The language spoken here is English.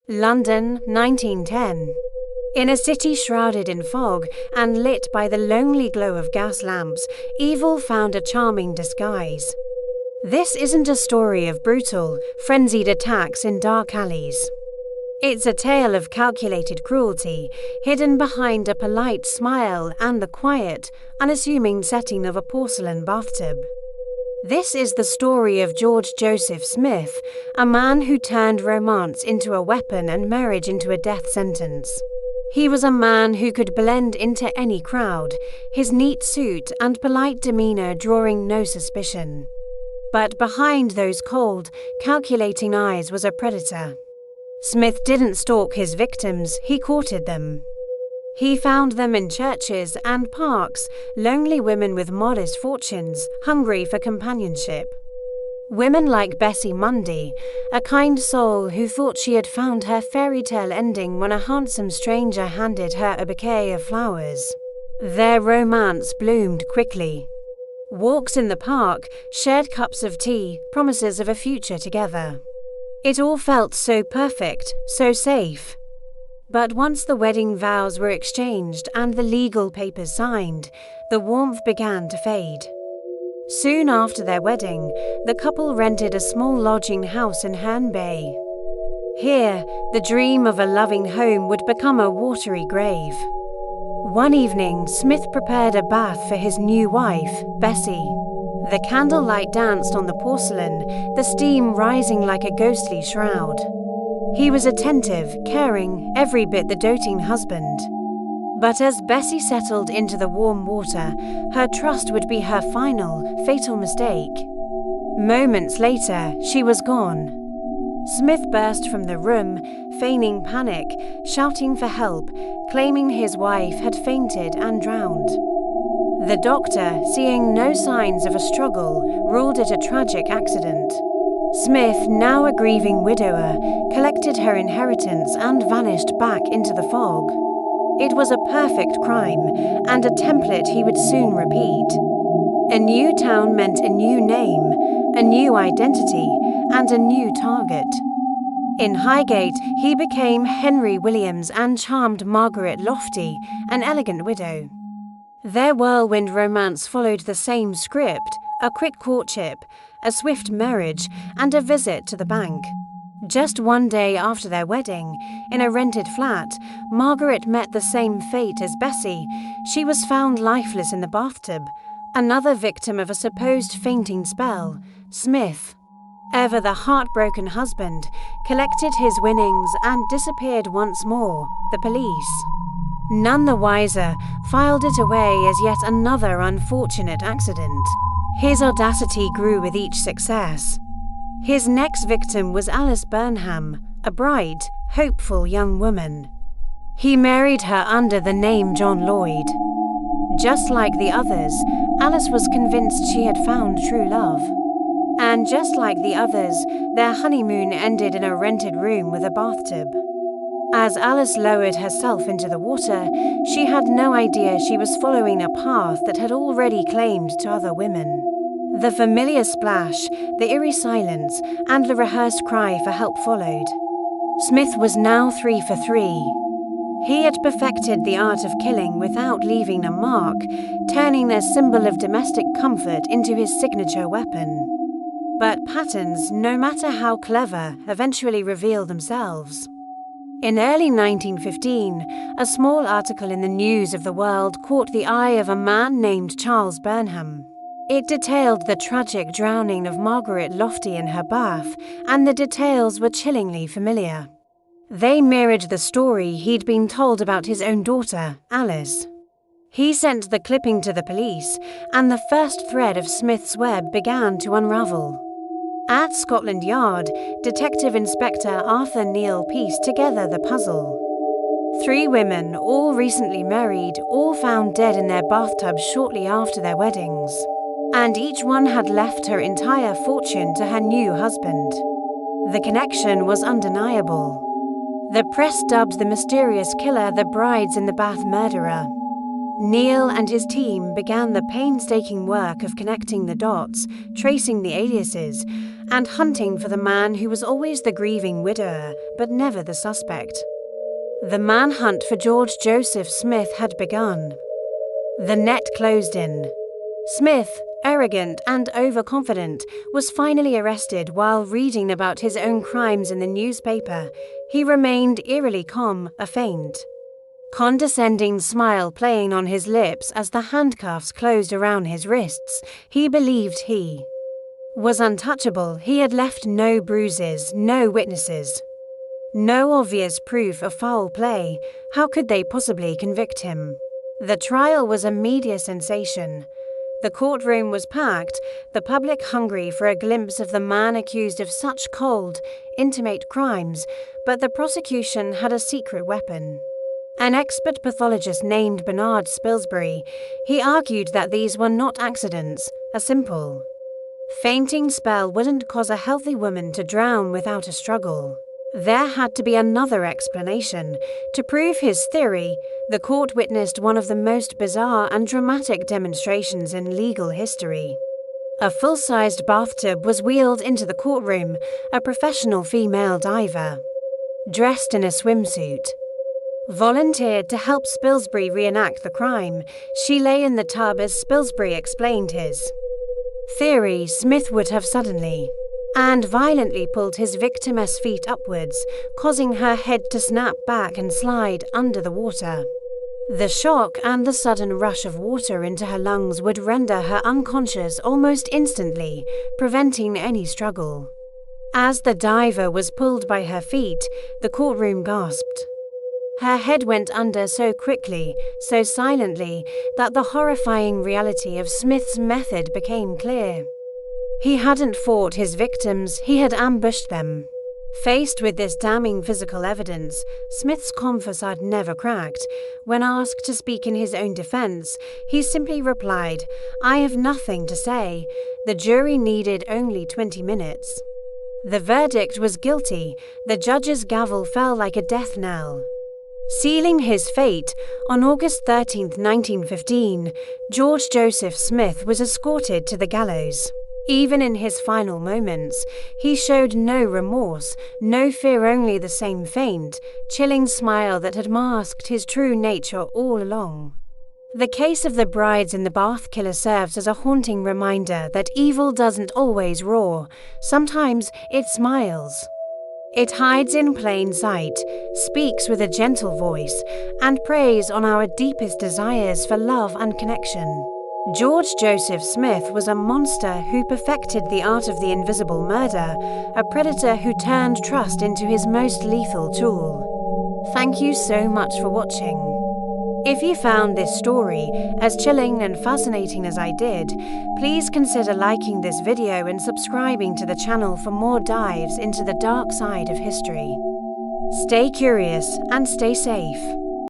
London, 1910. In a city shrouded in fog and lit by the lonely glow of gas lamps, evil found a charming disguise. This isn't a story of brutal, frenzied attacks in dark alleys. It's a tale of calculated cruelty, hidden behind a polite smile and the quiet, unassuming setting of a porcelain bathtub. This is the story of George Joseph Smith, a man who turned romance into a weapon and marriage into a death sentence. He was a man who could blend into any crowd, his neat suit and polite demeanor drawing no suspicion. But behind those cold, calculating eyes was a predator. Smith didn't stalk his victims, he courted them. He found them in churches and parks, lonely women with modest fortunes, hungry for companionship. Women like Bessie Mundy, a kind soul who thought she had found her fairy tale ending when a handsome stranger handed her a bouquet of flowers. Their romance bloomed quickly. Walks in the park, shared cups of tea, promises of a future together. It all felt so perfect, so safe. But once the wedding vows were exchanged and the legal papers signed, the warmth began to fade. Soon after their wedding, the couple rented a small lodging house in Herne Bay. Here, the dream of a loving home would become a watery grave. One evening, Smith prepared a bath for his new wife, Bessie. The candlelight danced on the porcelain, the steam rising like a ghostly shroud. He was attentive, caring, every bit the doting husband. But as Bessie settled into the warm water, her trust would be her final, fatal mistake. Moments later, she was gone. Smith burst from the room, feigning panic, shouting for help, claiming his wife had fainted and drowned. The doctor, seeing no signs of a struggle, ruled it a tragic accident. Smith, now a grieving widower, collected her inheritance and vanished back into the fog. It was a perfect crime, and a template he would soon repeat. A new town meant a new name, a new identity, and a new target. In Highgate, he became Henry Williams and charmed Margaret Lofty, an elegant widow. Their whirlwind romance followed the same script: a quick courtship, a swift marriage, and a visit to the bank. Just one day after their wedding, in a rented flat, Margaret met the same fate as Bessie. She was found lifeless in the bathtub, another victim of a supposed fainting spell. Smith, ever the heartbroken husband, collected his winnings and disappeared once more. The police, none the wiser, filed it away as yet another unfortunate accident. His audacity grew with each success. His next victim was Alice Burnham, a bright, hopeful young woman. He married her under the name John Lloyd. Just like the others, Alice was convinced she had found true love. And just like the others, their honeymoon ended in a rented room with a bathtub. As Alice lowered herself into the water, she had no idea she was following a path that had already claimed to other women. The familiar splash, the eerie silence, and the rehearsed cry for help followed. Smith was now 3 for 3. He had perfected the art of killing without leaving a mark, turning their symbol of domestic comfort into his signature weapon. But patterns, no matter how clever, eventually reveal themselves. In early 1915, a small article in the News of the World caught the eye of a man named Charles Burnham. It detailed the tragic drowning of Margaret Lofty in her bath, and the details were chillingly familiar. They mirrored the story he'd been told about his own daughter, Alice. He sent the clipping to the police, and the first thread of Smith's web began to unravel. At Scotland Yard, Detective Inspector Arthur Neal pieced together the puzzle. 3 women, all recently married, all found dead in their bathtubs shortly after their weddings. And each one had left her entire fortune to her new husband. The connection was undeniable. The press dubbed the mysterious killer the brides in the bath murderer. Neil and his team began the painstaking work of connecting the dots, tracing the aliases, and hunting for the man who was always the grieving widower, but never the suspect. The manhunt for George Joseph Smith had begun. The net closed in. Smith, arrogant and overconfident, was finally arrested while reading about his own crimes in the newspaper. He remained eerily calm, a faint, condescending smile playing on his lips as the handcuffs closed around his wrists. He believed he was untouchable. He had left no bruises, no witnesses, no obvious proof of foul play. How could they possibly convict him? The trial was a media sensation. The courtroom was packed, the public hungry for a glimpse of the man accused of such cold, intimate crimes, but the prosecution had a secret weapon. An expert pathologist named Bernard Spilsbury. He argued that these were not accidents. A simple fainting spell wouldn't cause a healthy woman to drown without a struggle. There had to be another explanation. To prove his theory, the court witnessed one of the most bizarre and dramatic demonstrations in legal history. A full-sized bathtub was wheeled into the courtroom. A professional female diver, dressed in a swimsuit, volunteered to help Spilsbury reenact the crime. She lay in the tub as Spilsbury explained his theory. Smith would have suddenly and violently pulled his victim's feet upwards, causing her head to snap back and slide under the water. The shock and the sudden rush of water into her lungs would render her unconscious almost instantly, preventing any struggle. As the diver was pulled by her feet, the courtroom gasped. Her head went under so quickly, so silently, that the horrifying reality of Smith's method became clear. He hadn't fought his victims, he had ambushed them. Faced with this damning physical evidence, Smith's calm facade never cracked. When asked to speak in his own defense, he simply replied, "I have nothing to say." The jury needed only 20 minutes. The verdict was guilty. The judge's gavel fell like a death knell. Sealing his fate, on August 13, 1915, George Joseph Smith was escorted to the gallows. Even in his final moments, he showed no remorse, no fear, only the same faint, chilling smile that had masked his true nature all along. The case of the brides in the bath killer serves as a haunting reminder that evil doesn't always roar. Sometimes it smiles. It hides in plain sight, speaks with a gentle voice, and preys on our deepest desires for love and connection. George Joseph Smith was a monster who perfected the art of the invisible murder, a predator who turned trust into his most lethal tool. Thank you so much for watching. If you found this story as chilling and fascinating as I did, please consider liking this video and subscribing to the channel for more dives into the dark side of history. Stay curious and stay safe.